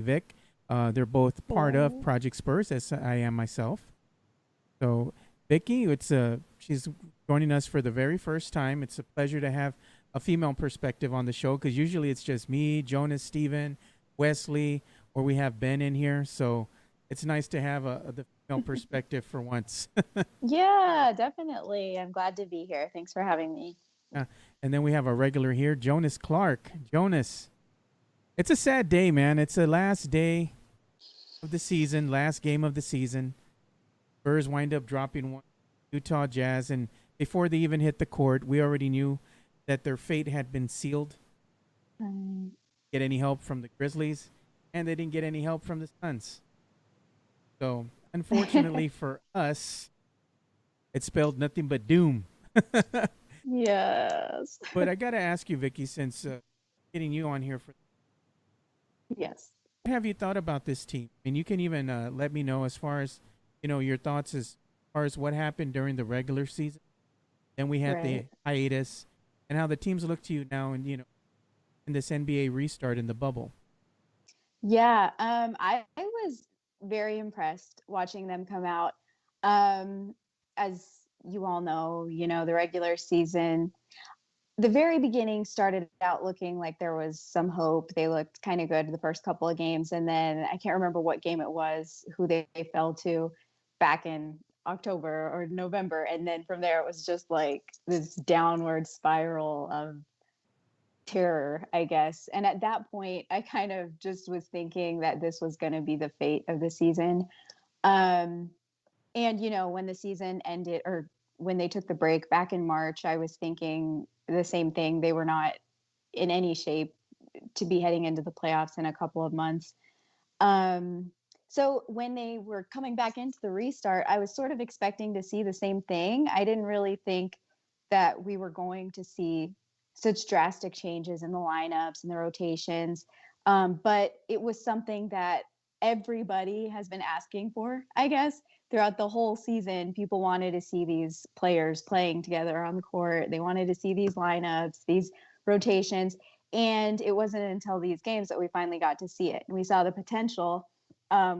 Vic. They're both part of Hello. Project Spurs, as I am myself. So, Vicky, she's joining us for the very first time. It's a pleasure to have a female perspective on the show because usually it's just me, Jonas, Steven, Wesley, or we have Ben in here. So it's nice to have the female perspective for once. Yeah, definitely. I'm glad to be here. Thanks for having me. Uh, and then we have a regular here, Jonas Clark. Jonas, it's a sad day, man. It's the last day of the season, last game of the season. Spurs wind up dropping one Utah Jazz, and before they even hit the court, we already knew that their fate had been sealed. Um, Get any help from the Grizzlies, and they didn't get any help from the Suns. So, unfortunately for us, it spelled nothing but doom. yes. But I got to ask you, Vicky, since getting you on here for, Yes. what have you thought about this team? And you can even let me know as far as your thoughts as far as what happened during the regular season. Then we had Right. the hiatus, and how the teams look to you now, and in this NBA restart in the bubble. Yeah. I was very impressed watching them come out. Um, as you all know, the regular season, the very beginning started out looking like there was some hope. They looked kind of good the first couple of games, and then I can't remember what game it was, who they fell to back in October or November, and then from there it was just like this downward spiral of terror, I guess. And at that point, I kind of just was thinking that this was going to be the fate of the season. Um, and when the season ended, or when they took the break back in March, I was thinking the same thing. They were not in any shape to be heading into the playoffs in a couple of months. Um, so when they were coming back into the restart, I was sort of expecting to see the same thing. I didn't really think that we were going to see such drastic changes in the lineups and the rotations. But it was something that everybody has been asking for, I guess, throughout the whole season. People wanted to see these players playing together on the court. They wanted to see these lineups, these rotations. And it wasn't until these games that we finally got to see it. And we saw the potential,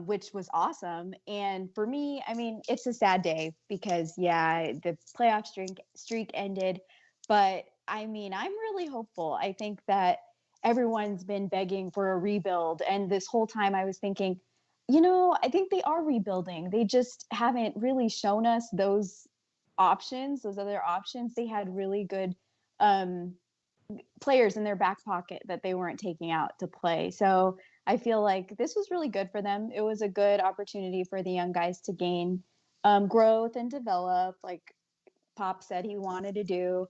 which was awesome. And for me, I mean, it's a sad day because, yeah, the playoff streak ended. But I mean, I'm really hopeful. I think that everyone's been begging for a rebuild. And this whole time I was thinking, I think they are rebuilding. They just haven't really shown us those options, those other options. They had really good um, players in their back pocket that they weren't taking out to play. So I feel like this was really good for them. It was a good opportunity for the young guys to gain growth and develop, like Pop said he wanted to do.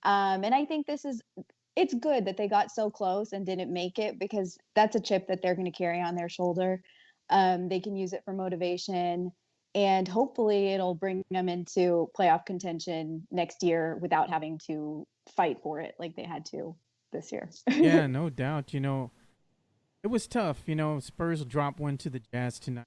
And I think it's good that they got so close and didn't make it because that's a chip that they're going to carry on their shoulder. They can use it for motivation, and hopefully it'll bring them into playoff contention next year without having to fight for it like they had to this year. Yeah, no doubt. It was tough. Spurs dropped one to the Jazz tonight,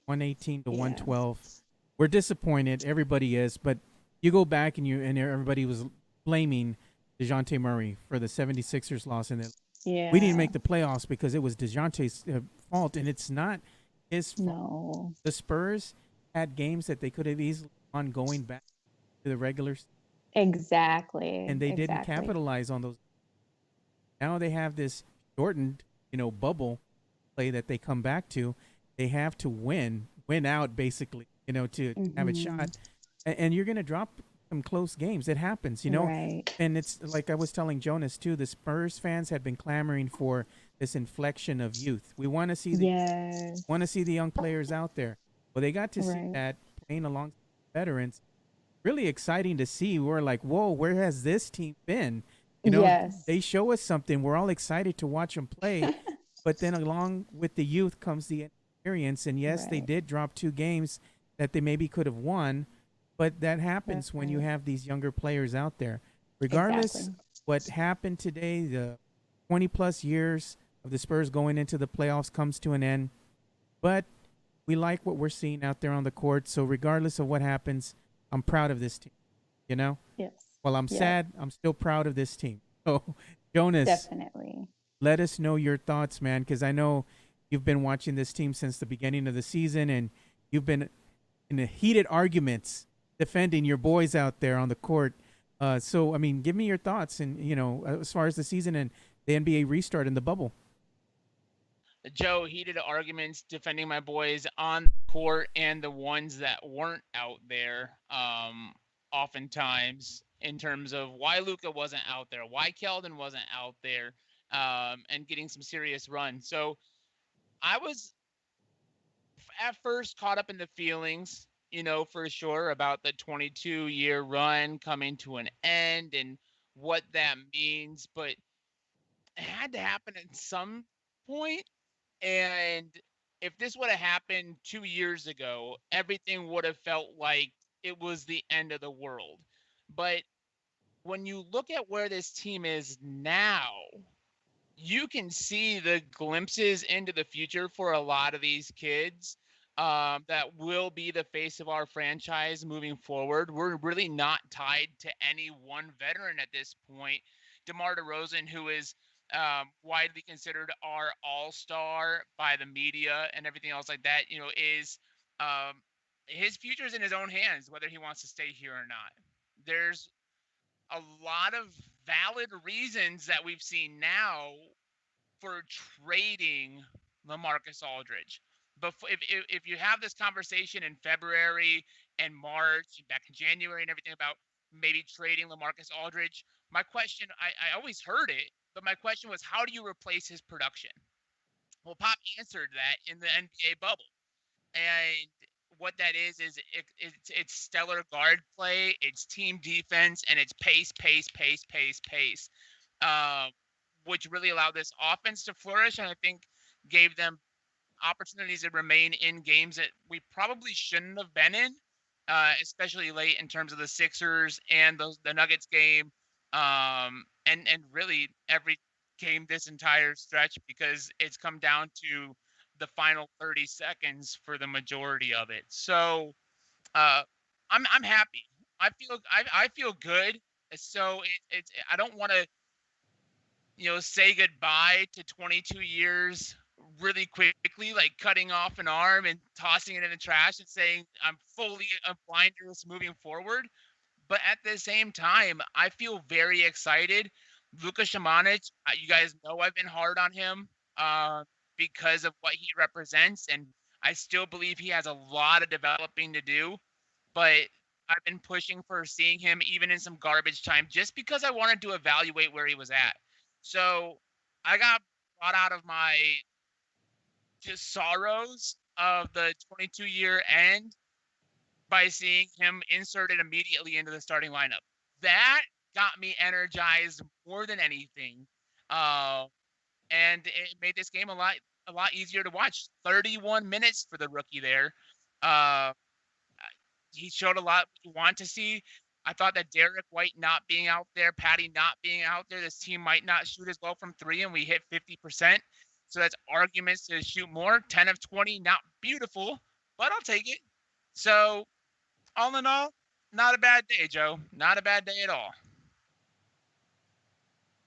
118 to Yeah. 112. We're disappointed. Everybody is, but you go back and everybody was blaming DeJounte Murray for the 76ers loss, and we didn't Yeah. make the playoffs because it was DeJounte's fault, and it's not his fault. No. The Spurs had games that they could have easily won going back to the regular season, Exactly. and they didn't Exactly. capitalize on those. Now they have this shortened, bubble play that they come back to. They have to win out basically, to have a Hmm. shot. And you're going to drop some close games. It happens. Right. And it's like I was telling Jonas too. The Spurs fans have been clamoring for this inflection of youth. We want to Yes. see the young players out there. Well, they got to see Right. that playing alongside veterans. Really exciting to see. We're like, whoa, where has this team been? They Yes. show us something. We're all excited to watch them play. But then along with the youth comes the experience. And yes, they Right. did drop two games that they maybe could have won. But that happens when you Right. have these younger players out there. Regardless Exactly. what happened today, the 20 plus years of the Spurs going into the playoffs comes to an end. But we like what we're seeing out there on the court. So regardless of what happens, I'm proud of this team. You know, Yes. while I'm Yep. sad, I'm still proud of this team. So, Jonas, Definitely. let us know your thoughts, man, because I know you've been watching this team since the beginning of the season, and you've been in the heated arguments defending your boys out there on the court. So, I mean, give me your thoughts, and as far as the season and the NBA restart in the bubble. Joe, heated arguments defending my boys on the court and the ones that weren't out there. Oftentimes, in terms of why Luca wasn't out there, why Keldon wasn't out there, and getting some serious run. So I was at first caught up in the feelings, for sure about the 22-year run coming to an end and what that means, but it had to happen at some point. And if this would have happened 2 years ago, everything would have felt like it was the end of the world. But when you look at where this team is now, you can see the glimpses into the future for a lot of these kids, that will be the face of our franchise moving forward. We're really not tied to any one veteran at this point. DeMar DeRozan, who is widely considered our all-star by the media and everything else like that, is um, his future's in his own hands, whether he wants to stay here or not. There's a lot of valid reasons that we've seen now for trading LaMarcus Aldridge. But if you have this conversation in February and March, and back in January and everything about maybe trading LaMarcus Aldridge, my question, I always heard it, but my question was, how do you replace his production? Well, Pop answered that in the NBA bubble. And what that is it's stellar guard play, it's team defense, and it's pace, pace, pace, pace, pace, uh, which really allowed this offense to flourish, and I think gave them opportunities to remain in games that we probably shouldn't have been in, especially late in terms of the Sixers and the Nuggets game, and really every game this entire stretch, because it's come down to the final 30 seconds for the majority of it. So uh, I'm happy. I feel good. So it's I don't want to say goodbye to 22 years really quickly, like cutting off an arm and tossing it in the trash and saying I'm fully blind to this moving forward. But at the same time, I feel very excited. Luka Shamanic, you guys know I've been hard on him, because of what he represents, and I still believe he has a lot of developing to do. But I've been pushing for seeing him even in some garbage time, just because I wanted to evaluate where he was at. So I got brought out of my just sorrows of the 22-year end by seeing him inserted immediately into the starting lineup. That got me energized more than anything, uh, and it made this game a lot easier to watch. 31 minutes for the rookie there. Uh, he showed a lot you want to see. I thought that Derek White not being out there, Patty not being out there, this team might not shoot as well from three, and we hit 50%. So that's arguments to shoot more. 10 of 20, not beautiful, but I'll take it. So all in all, not a bad day, Joe. Not a bad day at all.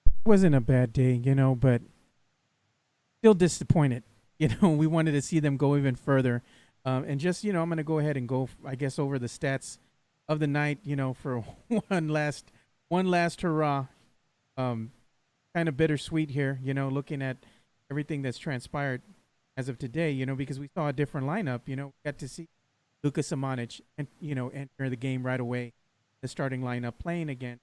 It wasn't a bad day, but still disappointed. We wanted to see them go even further. And just, I'm going to go ahead and go, I guess, over the stats of the night, for one last hurrah. Kind of bittersweet here, looking at everything that's transpired as of today, because we saw a different lineup, got to see Lucas Samanic and, enter the game right away, the starting lineup playing again.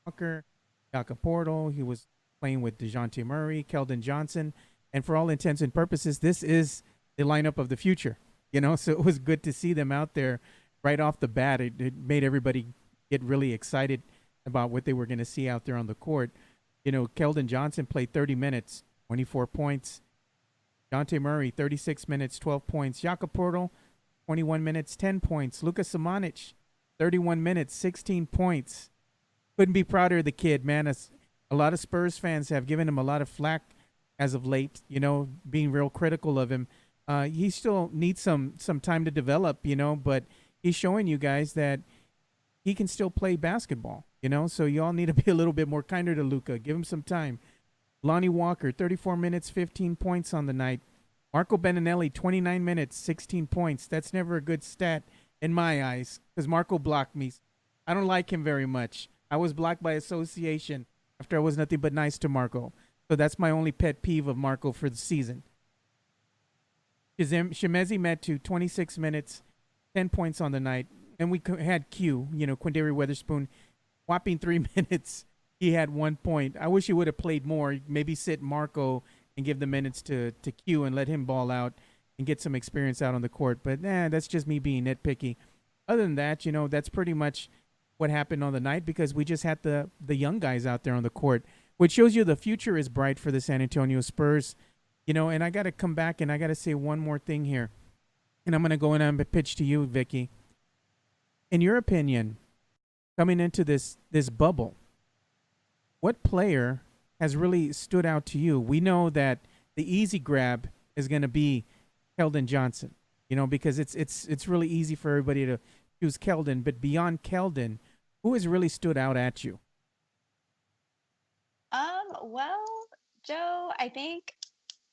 Walker, Jakob Portal, he was playing with DeJounte Murray, Keldon Johnson, and for all intents and purposes, this is the lineup of the future. So it was good to see them out there right off the bat. It made everybody get really excited about what they were going to see out there on the court. Keldon Johnson played 30 minutes, 24 points. Dante Murray, 36 minutes, 12 points. Jakob Portal, 21 minutes, 10 points. Lucas Samanic, 31 minutes, 16 points. Couldn't be prouder of the kid, man. A lot of Spurs fans have given him a lot of flack as of late, being real critical of him. He still needs some time to develop, but he's showing you guys that he can still play basketball, so you all need to be a little bit more kinder to Luka. Give him some time. Lonnie Walker, 34 minutes, 15 points on the night. Marco Beninelli, 29 minutes, 16 points. That's never a good stat in my eyes because Marco blocked me. I don't like him very much. I was blocked by association after I was nothing but nice to Marco. So that's my only pet peeve of Marco for the season. Shemezi Metu, 26 minutes, 10 points on the night. And we had Q, Quindary Weatherspoon, whopping 3 minutes. He had 1 point. I wish he would have played more. Maybe sit Marco and give the minutes to Q and let him ball out and get some experience out on the court. But that's just me being nitpicky. Other than that, that's pretty much what happened on the night because we just had the young guys out there on the court, which shows you the future is bright for the San Antonio Spurs. And I got to come back and I got to say one more thing here. And I'm going to go in and pitch to you, Vicky. In your opinion, coming into this bubble, what player has really stood out to you? We know that the easy grab is going to be Keldon Johnson, because it's really easy for everybody to choose Keldon. But beyond Keldon, who has really stood out at you? Well, Joe, I think,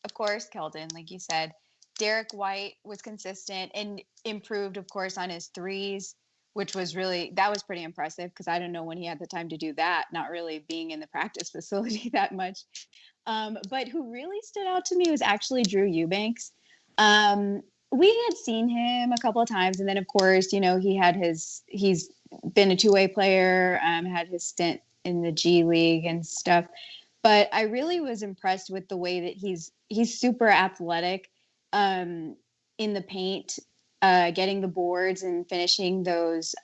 of course, Keldon, like you said. Derek White was consistent and improved, of course, on his threes, which was that was pretty impressive because I don't know when he had the time to do that, not really being in the practice facility that much. But who really stood out to me was actually Drew Eubanks. We had seen him a couple of times, and then of course, he's been a two-way player, had his stint in the G League and stuff. But I really was impressed with the way that he's super athletic in the paint, getting the boards and finishing those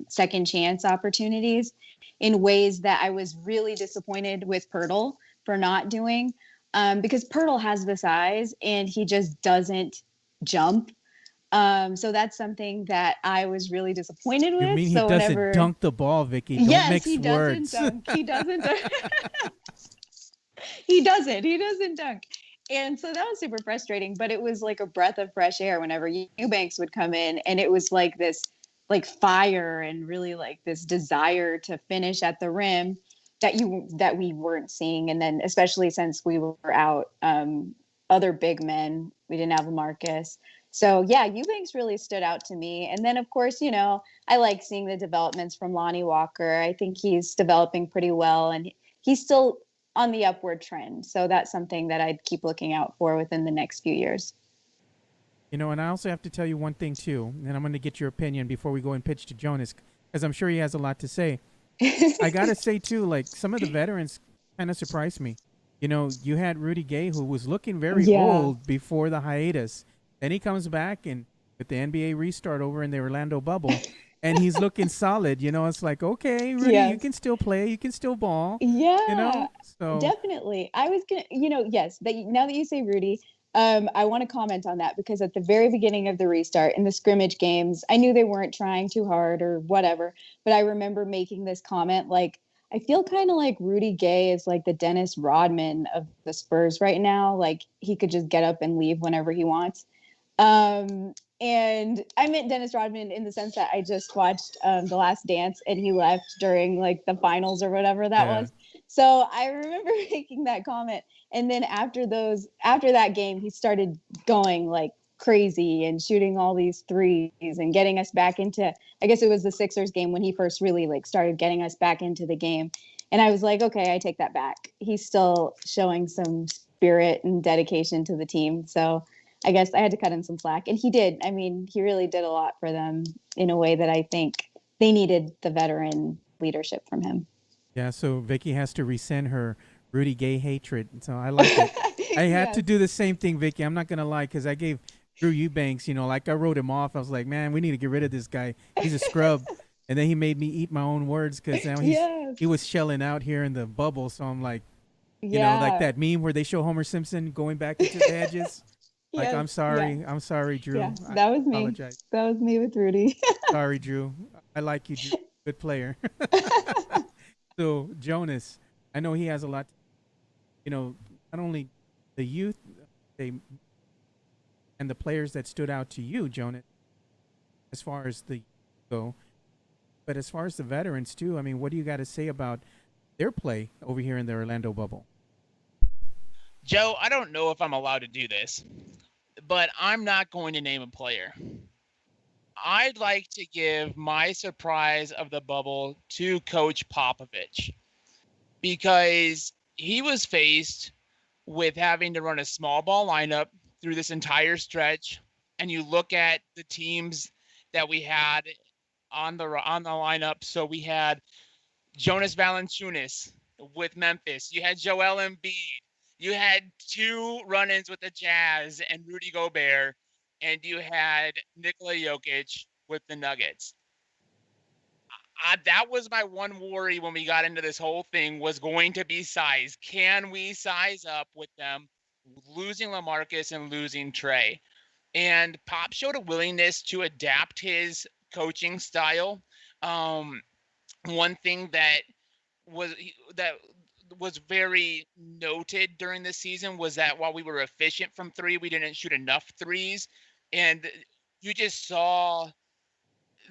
second chance opportunities in ways that I was really disappointed with Pirtle for not doing, because Pirtle has the size and he just doesn't jump. So that's something that I was really disappointed You with. mean he So doesn't dunk the ball, Vicky? Don't yes, mix he words. doesn't dunk. He doesn't. He doesn't. He doesn't dunk. And so that was super frustrating, but it was like a breath of fresh air whenever Eubanks would come in, and it was like this like fire and really like this desire to finish at the rim that we weren't seeing. And then especially since we were out other big men, we didn't have Marcus. So yeah, Eubanks really stood out to me. And then of course, I like seeing the developments from Lonnie Walker. I think he's developing pretty well, and he's still on the upward trend. So that's something that I'd keep looking out for within the next few years. And I also have to tell you one thing too, and I'm going to get your opinion before we go and pitch to Jonas, because I'm sure he has a lot to say. I got to say too, like some of the veterans kind of surprised me. You had Rudy Gay, who was looking very old before the hiatus. Then he comes back and with the NBA restart over in the Orlando bubble, and he's looking solid. It's like, okay, Rudy, you can still play, you can still ball. Yeah, so definitely. I was gonna, yes. Now that you say Rudy, I want to comment on that because at the very beginning of the restart in the scrimmage games, I knew they weren't trying too hard or whatever, but I remember making this comment like, I feel kind of like Rudy Gay is like the Dennis Rodman of the Spurs right now. Like he could just get up and leave whenever he wants. And I meant Dennis Rodman in the sense that I just watched The Last Dance and he left during like the finals or whatever that was. So I remember making that comment. And then after that game, he started going like crazy and shooting all these threes and getting us back into, I guess it was the Sixers game when he first really like started getting us back into the game. And I was like, okay, I take that back. He's still showing some spirit and dedication to the team. So I guess I had to cut him some slack. And he did. I mean, he really did a lot for them in a way that I think they needed the veteran leadership from him. yeah, so Vicky has to rescind her Rudy Gay hatred. So I like it. I had to do the same thing, Vicky. I'm not gonna lie, because I gave Drew Eubanks, like I wrote him off. I was like, man, we need to get rid of this guy. He's a scrub. And then he made me eat my own words because now he was shelling out here in the bubble. So I'm like, like that meme where they show Homer Simpson going back into the hedges. Like, I'm sorry. I'm sorry, Drew. Yeah, that was me. Apologize. That was me with Rudy. Sorry, Drew. I like you, Drew. Good player. So, Jonas, I know he has a lot, not only the youth and the players that stood out to you, Jonas, as far as the go, but as far as the veterans, too, I mean, what do you got to say about their play over here in the Orlando bubble? Joe, I don't know if I'm allowed to do this, but I'm not going to name a player. I'd like to give my surprise of the bubble to Coach Popovich because he was faced with having to run a small ball lineup through this entire stretch. And you look at the teams that we had on the lineup. So we had Jonas Valanciunas with Memphis. You had Joel Embiid. You had two run-ins with the Jazz and Rudy Gobert, and you had Nikola Jokic with the Nuggets. That was my one worry when we got into this whole thing was going to be size. Can we size up with them losing LaMarcus and losing Trey? And Pop showed a willingness to adapt his coaching style. Um, One thing was that was very noted during this season was that while we were efficient from three, we didn't shoot enough threes, and you just saw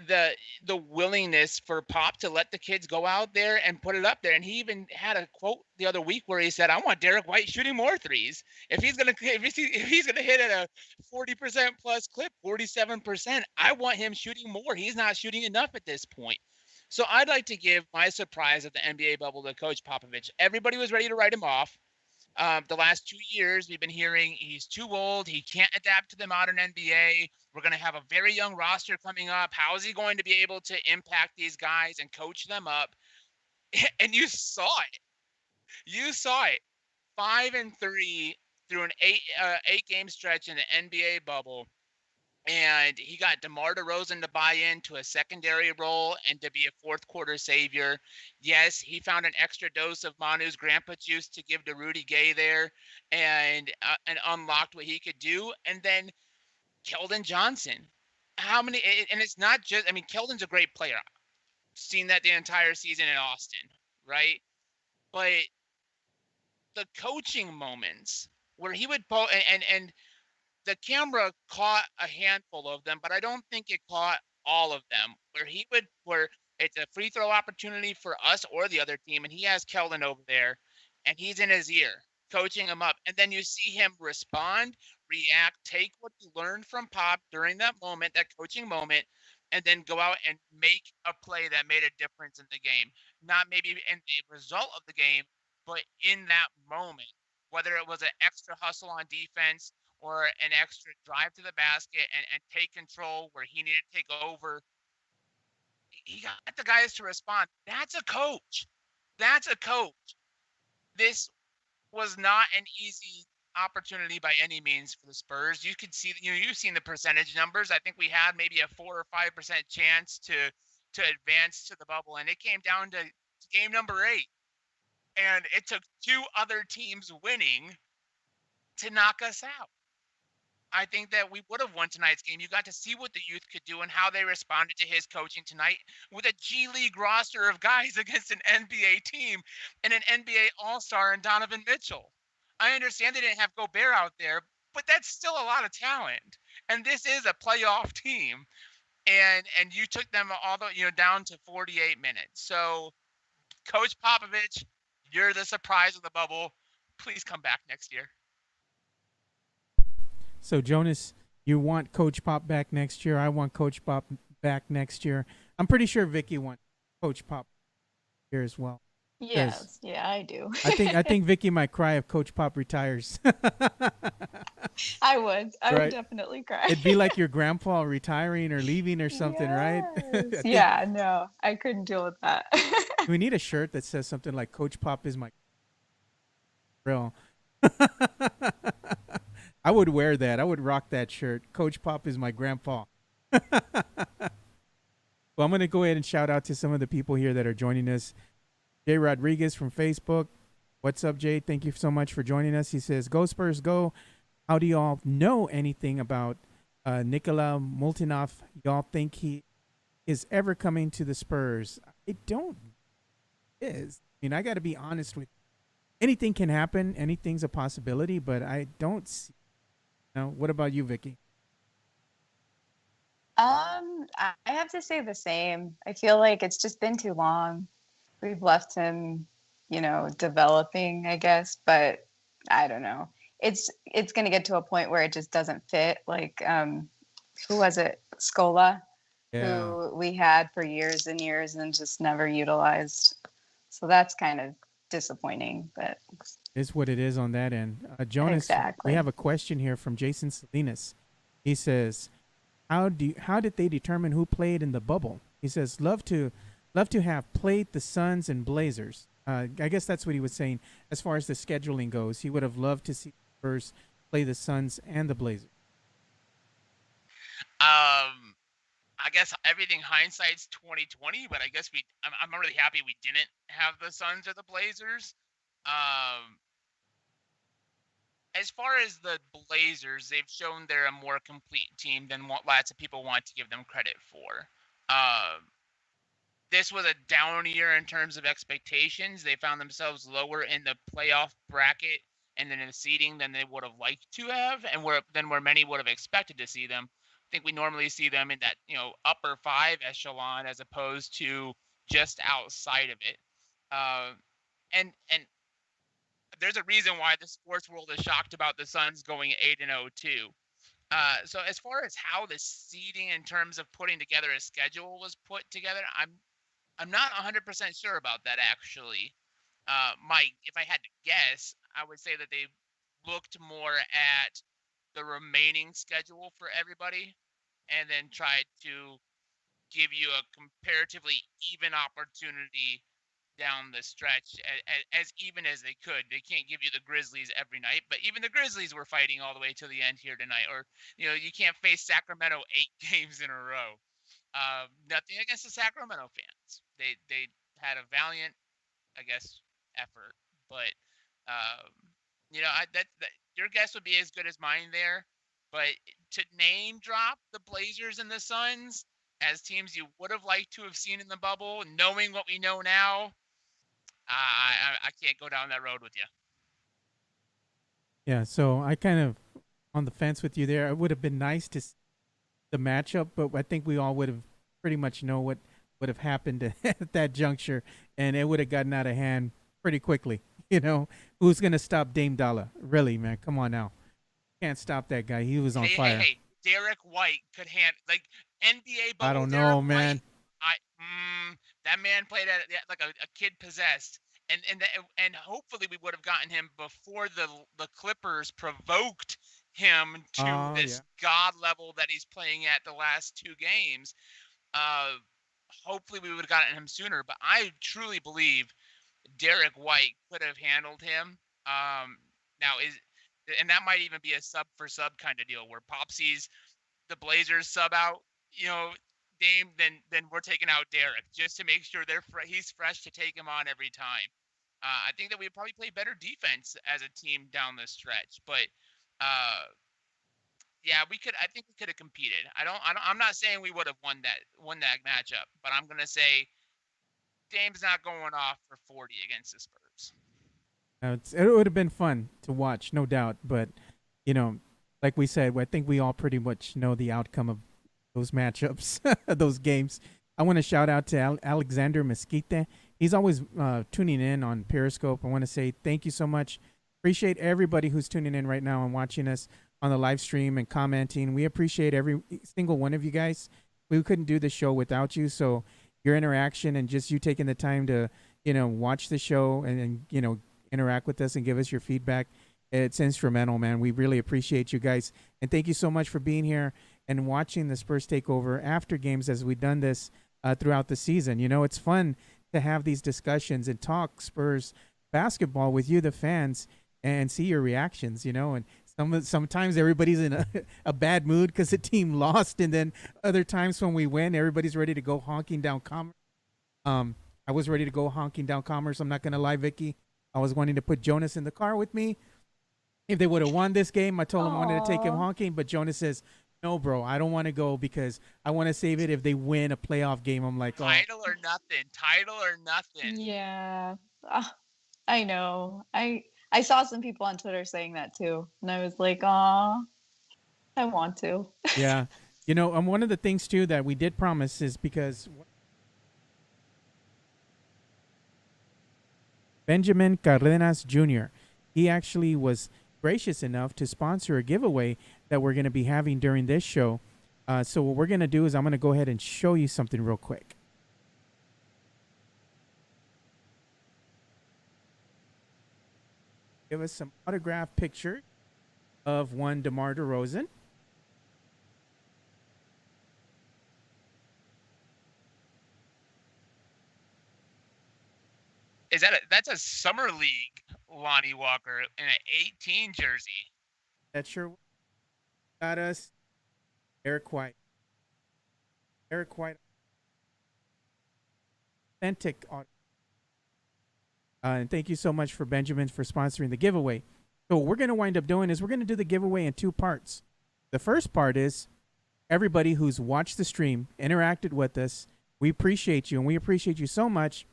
the the willingness for Pop to let the kids go out there and put it up there. And he even had a quote the other week where he said, "I want Derek White shooting more threes. If he's gonna hit at a 40% plus clip, 47%, I want him shooting more. He's not shooting enough at this point." So I'd like to give my surprise at the NBA bubble to Coach Popovich. Everybody was ready to write him off. The last 2 years, we've been hearing he's too old. He can't adapt to the modern NBA. We're going to have a very young roster coming up. How is he going to be able to impact these guys and coach them up? And you saw it. You saw it. 5-3 through an eight game stretch in the NBA bubble, and he got DeMar DeRozan to buy into a secondary role and to be a fourth quarter savior. Yes, he found an extra dose of Manu's grandpa juice to give to Rudy Gay there, and unlocked what he could do. And then Keldon Johnson. How many? And it's not just. I mean, Keldon's a great player. Seen that the entire season in Austin, right? But the coaching moments where he would and the camera caught a handful of them, but I don't think it caught all of them. Where it's a free throw opportunity for us or the other team, and he has Keldon over there, and he's in his ear, coaching him up, and then you see him respond, react, take what he learned from Pop during that moment, that coaching moment, and then go out and make a play that made a difference in the game. Not maybe in the result of the game, but in that moment, whether it was an extra hustle on defense or an extra drive to the basket and take control where he needed to take over. He got the guys to respond. That's a coach. That's a coach. This was not an easy opportunity by any means for the Spurs. You could see, you've seen the percentage numbers. I think we had maybe a 4 or 5% chance to advance to the bubble, and it came down to game number 8, and it took two other teams winning to knock us out. I think that we would have won tonight's game. You got to see what the youth could do and how they responded to his coaching tonight with a G League roster of guys against an NBA team and an NBA All-Star and Donovan Mitchell. I understand they didn't have Gobert out there, but that's still a lot of talent. And this is a playoff team. And you took them all the down to 48 minutes. So Coach Popovich, you're the surprise of the bubble. Please come back next year. So Jonas, you want Coach Pop back next year. I want Coach Pop back next year. I'm pretty sure Vicky wants Coach Pop here as well. Yes, yeah, I do. I think Vicky might cry if Coach Pop retires. I would Right. definitely cry. It'd be like your grandpa retiring or leaving or something, right? Yes. Yeah, no, I couldn't deal with that. We need a shirt that says something like Coach Pop is my real. I would wear that. I would rock that shirt. Coach Pop is my grandpa. Well, I'm going to go ahead and shout out to some of the people here that are joining us. Jay Rodriguez from Facebook. What's up, Jay? Thank you so much for joining us. He says, "Go Spurs, go." How do y'all know anything about Nikola Multinov? Y'all think he is ever coming to the Spurs? I don't. Is. I mean, I got to be honest with you. Anything can happen. Anything's a possibility, but I don't see. What about you, Vicky? I have to say the same. I feel like it's just been too long. We've left him, developing, I guess, but I don't know. It's going to get to a point where it just doesn't fit. Like, who was it? Scola, Yeah, who we had for years and years and just never utilized. So that's kind of disappointing, but is what it is on that end. Jonas, we exactly. have a question here from Jason Salinas. He says, how did they determine who played in the bubble? He says, love to have played the Suns and Blazers. I guess that's what he was saying as far as the scheduling goes. He would have loved to see Spurs play the Suns and the Blazers. Um, I guess everything hindsight's 2020, but I guess I'm really happy we didn't have the Suns or the Blazers. Um, as far as the Blazers, they've shown they're a more complete team than what lots of people want to give them credit for. This was a down year in terms of expectations. They found themselves lower in the playoff bracket and then in the seeding than they would have liked to have, and where many would have expected to see them. I think we normally see them in that upper five echelon as opposed to just outside of it. And there's a reason why the sports world is shocked about the Suns going 8-0 too. So as far as how the seeding in terms of putting together a schedule was put together, I'm not 100% sure about that actually. If I had to guess, I would say that they looked more at the remaining schedule for everybody and then tried to give you a comparatively even opportunity down the stretch as even as they could. They can't give you the Grizzlies every night, but even the Grizzlies were fighting all the way to the end here tonight. Or you can't face Sacramento 8 games in a row. Nothing against the Sacramento fans. They had a valiant, I guess, effort, but um, that your guess would be as good as mine there. But to name drop the Blazers and the Suns as teams you would have liked to have seen in the bubble, knowing what we know now, I can't go down that road with you. Yeah, so I kind of on the fence with you there. It would have been nice to see the matchup, but I think we all would have pretty much know what would have happened at that juncture, and it would have gotten out of hand pretty quickly. Who's gonna stop Dame Dalla? Really, man? Come on now, can't stop that guy. He was on fire. Hey, Derek White could hand like NBA I bubble don't Derek know, White. man. I that man played at like a kid possessed, and hopefully we would have gotten him before the Clippers provoked him to Oh yeah, this god level that he's playing at the last two games. Uh, Hopefully we would have gotten him sooner, but I truly believe Derek White could have handled him. Now is and that might even be a sub for sub kind of deal where Pop sees the Blazers sub out, Dame, then we're taking out Derek just to make sure he's fresh to take him on every time. I think that we probably play better defense as a team down the stretch, but uh, yeah, we could. I think we could have competed. I'm not saying we would have won that matchup, but I'm gonna say Dame's not going off for 40 against the Spurs. it would have been fun to watch, no doubt. But you know, like we said, I think we all pretty much know the outcome of those matchups, those games. I want to shout out to Alexander Mesquite. He's always tuning in on Periscope. I want to say thank you so much. Appreciate everybody who's tuning in right now and watching us on the live stream and commenting. We appreciate every single one of you guys. We couldn't do the show without you. So your interaction and just you taking the time to watch the show and interact with us and give us your feedback. It's instrumental, man. We really appreciate you guys. And thank you so much for being here and watching the Spurs takeover after games as we've done this throughout the season. It's fun to have these discussions and talk Spurs basketball with you, the fans, and see your reactions, and sometimes everybody's in a bad mood because the team lost. And then other times when we win, everybody's ready to go honking down Commerce. I was ready to go honking down Commerce. I'm not going to lie, Vicky. I was wanting to put Jonas in the car with me. If they would have won this game, I told him I wanted to take him Aw. honking, but Jonas says, "No, bro, I don't want to go because I want to save it if they win a playoff game." I'm like, "Oh, Title or nothing. Title or nothing. Yeah. I know. I saw some people on Twitter saying that too, and I was like, "Aw, I want to." yeah." One of the things too that we did promise is because Benjamin Cardenas Jr. he actually was gracious enough to sponsor a giveaway that we're going to be having during this show. So what we're going to do is I'm going to go ahead and show you something real quick. Give us some autographed picture of one DeMar DeRozan. That's a summer league Lonnie Walker in an 18 jersey. That sure got us Eric White. Eric White. Authentic. And thank you so much for Benjamin for sponsoring the giveaway. So what we're going to wind up doing is we're going to do the giveaway in 2 parts. The first part is everybody who's watched the stream, interacted with us. We appreciate you, and we appreciate you so much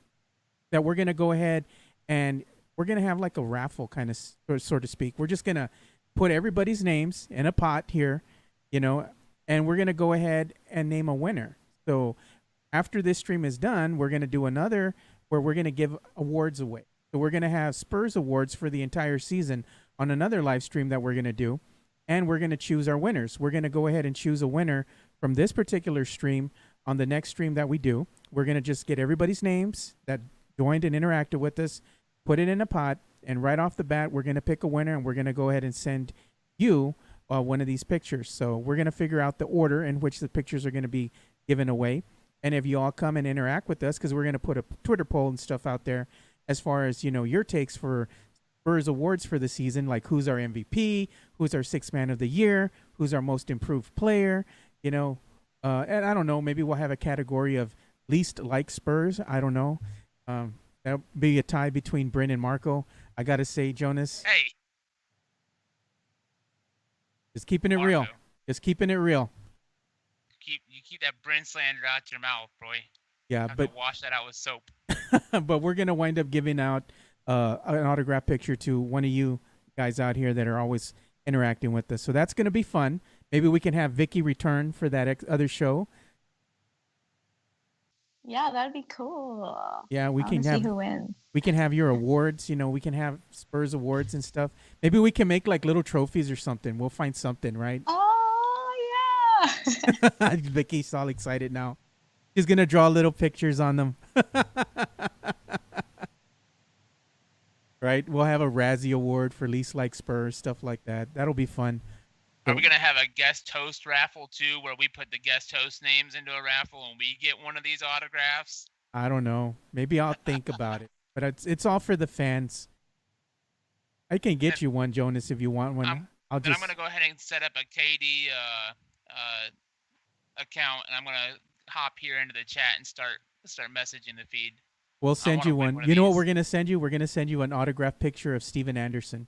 that we're going to go ahead and we're going to have like a raffle kind of, so to speak. We're just going to put everybody's names in a pot here, and we're going to go ahead and name a winner. So after this stream is done, we're going to do another where we're going to give awards away. So we're going to have Spurs awards for the entire season on another live stream that we're going to do, and we're going to choose our winners. We're going to go ahead and choose a winner from this particular stream on the next stream that we do. We're going to just get everybody's names that joined and interacted with us, put it in a pot, and right off the bat, we're going to pick a winner, and we're going to go ahead and send you one of these pictures. So we're going to figure out the order in which the pictures are going to be given away. And if you all come and interact with us, because we're going to put a Twitter poll and stuff out there as far as, your takes for Spurs awards for the season, like who's our MVP, who's our 6th man of the year, who's our most improved player, and I don't know, maybe we'll have a category of least like Spurs. I don't know. That'll be a tie between Bryn and Marco. I got to say, Jonas. Hey. Just keeping it Marco. real. Just keeping it real. You keep that Bryn slander out your mouth, boy. Yeah, have but to wash that out with soap. but we're gonna wind up giving out an autograph picture to one of you guys out here that are always interacting with us. So that's gonna be fun. Maybe we can have Vicky return for that other show. Yeah, that'd be cool. Yeah, we can see have who wins. We can have your awards. We can have Spurs awards and stuff. Maybe we can make like little trophies or something. We'll find something, right? Oh yeah. Vicky's all excited now. She's gonna draw little pictures on them. Right? We'll have a Razzie Award for least like Spurs, stuff like that. That'll be fun. Are we gonna have a guest host raffle too, where we put the guest host names into a raffle and we get one of these autographs? I don't know. Maybe I'll think about it. But it's all for the fans. I can get you one, Jonas, if you want one. I'm gonna go ahead and set up a KD account, and I'm gonna hop here into the chat and start messaging the feed. We'll send you one. You know what we're gonna send you? We're gonna send you an autographed picture of Steven Anderson,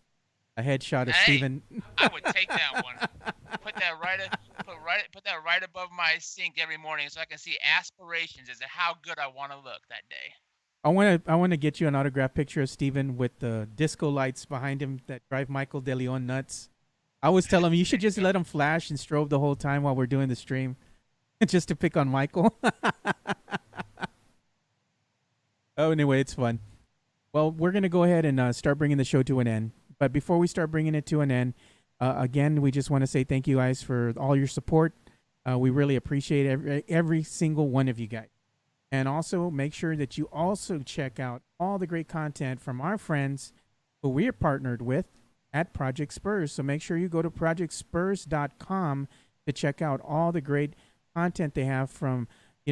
a headshot of Steven. I would take that one. Put that right above my sink every morning, so I can see aspirations as to how good I want to look that day. I want to get you an autographed picture of Steven with the disco lights behind him that drive Michael De Leon nuts. I always tell him you should just let him flash and strobe the whole time while we're doing the stream, just to pick on Michael. Oh, anyway, it's fun. Well, we're going to go ahead and start bringing the show to an end. But before we start bringing it to an end, again, we just want to say thank you guys for all your support. We really appreciate every single one of you guys. And also make sure that you also check out all the great content from our friends who we are partnered with at Project Spurs. So make sure you go to projectspurs.com to check out all the great content they have from,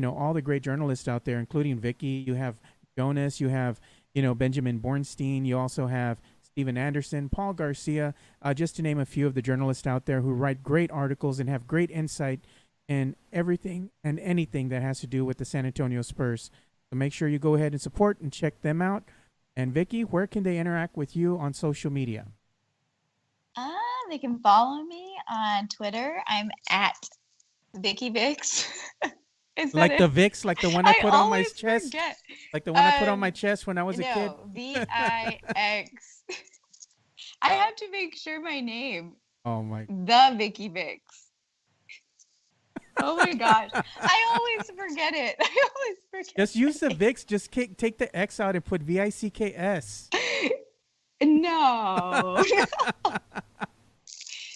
all the great journalists out there, including Vicky. You have Jonas, you have, Benjamin Bornstein. You also have Steven Anderson, Paul Garcia, just to name a few of the journalists out there who write great articles and have great insight in everything and anything that has to do with the San Antonio Spurs. So make sure you go ahead and support and check them out. And Vicky, where can they interact with you on social media? They can follow me on Twitter. I'm at Vicky Vix. Like the Vicks, like the one I put on my chest? Forget. Like the one I put on my chest when I was a kid? Vix. I have to make sure my name. Oh my. The Vicky Vix. Oh my gosh. I always forget it. Just use the Vicks. Just take the X out and put VICKS. No.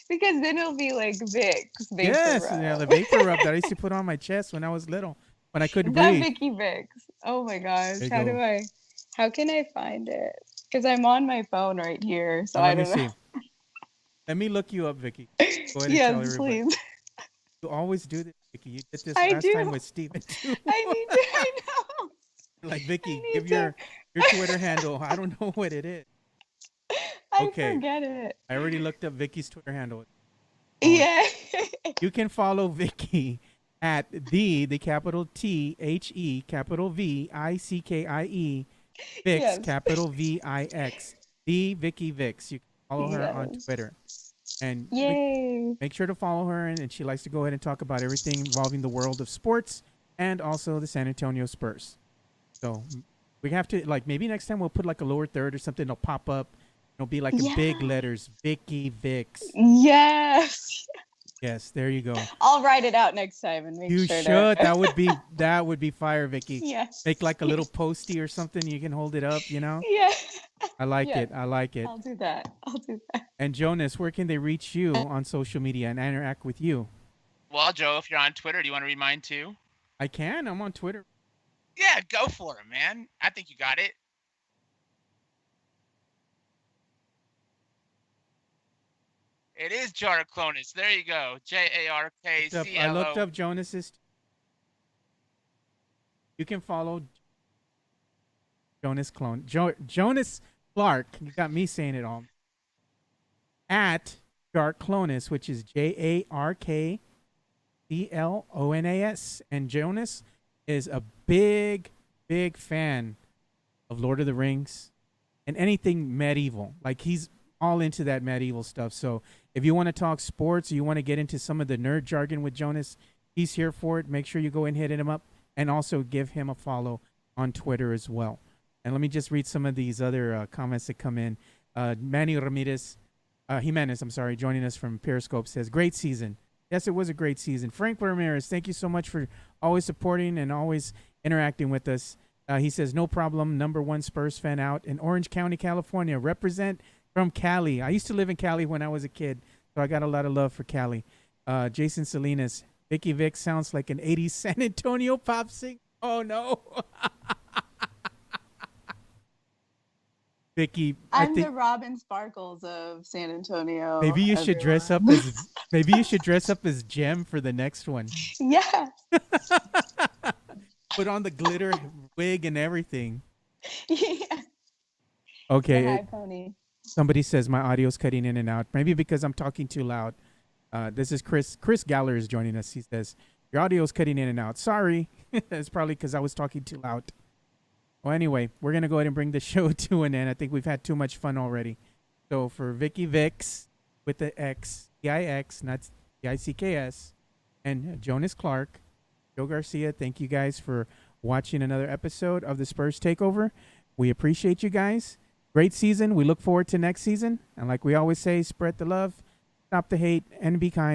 Because then it'll be like Vicks vapor Yes, yeah, the rub. vapor rub that I used to put on my chest when I was little, when I couldn't The breathe. Vicky Vicks. Oh my gosh. There you go. How can I find it? Because I'm on my phone right here, so Let I me don't know. see. Let me look you up, Vicky. Go ahead and tell Yes, everybody. please. You always do this, Vicky. You did this I last time do. with Steven too. I know. Like I Vicky, need give to. your Twitter handle. I don't know what it is. I Okay, forget it. I already looked up Vicky's Twitter handle. Following. Yeah. You can follow Vicky at the capital THE capital VICKIE Vix Yes. capital VIX the Vicky Vix. You can follow her on Yes. Twitter and Yay. make sure to follow her. And she likes to go ahead and talk about everything involving the world of sports and also the San Antonio Spurs. So we have to like maybe next time we'll put like a lower third or something. It'll pop up. It'll be like in big Yeah. letters, Vicky Vix. Yes. Yes, there you go. I'll write it out next time and make You sure should. to. That would be fire, Vicky. Yes. Make like a little postie or something. You can hold it up. You know. Yeah. I like Yes. it. I like it. I'll do that. I'll do that. And Jonas, where can they reach you on social media and interact with you? Well, Joe, if you're on Twitter, do you want to read mine too? I can. I'm on Twitter. Yeah, go for it, man. I think you got it. It is Jarclonus. There you go. I looked JARKCLO. up Jonas's. You can follow Jonas Clark. You got me saying it all. At Jarclonus, which is JARKCLONAS. And Jonas is a big, big fan of Lord of the Rings and anything medieval. Like he's all into that medieval stuff. So if you want to talk sports or you want to get into some of the nerd jargon with Jonas, he's here for it. Make sure you go and hit him up and also give him a follow on Twitter as well. And let me just read some of these other comments that come in. Manny Jimenez, I'm sorry, joining us from Periscope says, great season. Yes, it was a great season. Frank Ramirez, thank you so much for always supporting and always interacting with us. He says, no problem, #1 Spurs fan out in Orange County, California. Represent from Cali. I used to live in Cali when I was a kid, so I got a lot of love for Cali. Jason Salinas, Vicky Vic sounds like an 80s San Antonio pop sing. Oh, no. Vicky, I I'm think the Robin Sparkles of San Antonio. maybe you should dress up everyone. as Jem for the next one. Yeah. Put on the glitter wig and everything. Yeah. The Okay. high pony. Somebody says my audio's cutting in and out. Maybe because I'm talking too loud. This is Chris. Chris Galler is joining us. He says, your audio's cutting in and out. Sorry. It's probably because I was talking too loud. Well, anyway, we're going to go ahead and bring the show to an end. I think we've had too much fun already. So for Vicky Vix with the X, EIX, not EICKS, and Jonas Clark, Joe Garcia, thank you guys for watching another episode of the Spurs Takeover. We appreciate you guys. Great season. We look forward to next season. And like we always say, spread the love, stop the hate, and be kind.